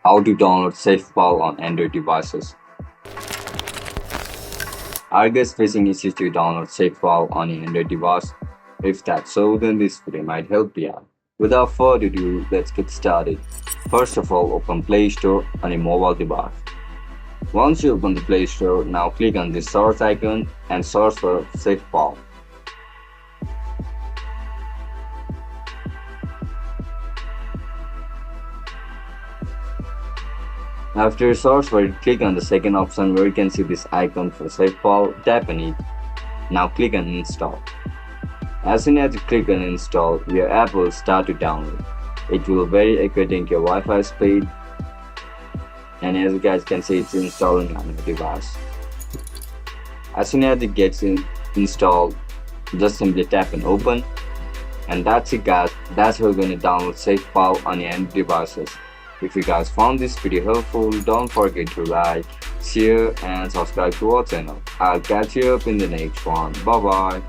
How to download SafePal on Android devices. Are you guys facing issues to download SafePal on your Android device? If that's so, then this video might help you out. Without further ado, let's get started. First of all, open Play Store on your mobile device. Once you open the Play Store, now click on the search icon and search for SafePal. After you search for it, click on the second option where you can see this icon for SafePal, tap on it. Now click on install. As soon as you click on install, your app will start to download. It will vary according to your Wi-Fi speed, and as you guys can see, it's installing on your device. As soon as it gets installed, just simply tap on open, and that's it guys. That's how you're going to download SafePal on your Android devices. If you guys found this video helpful, don't forget to like, share and subscribe to our channel. I'll catch you up in the next one. Bye bye.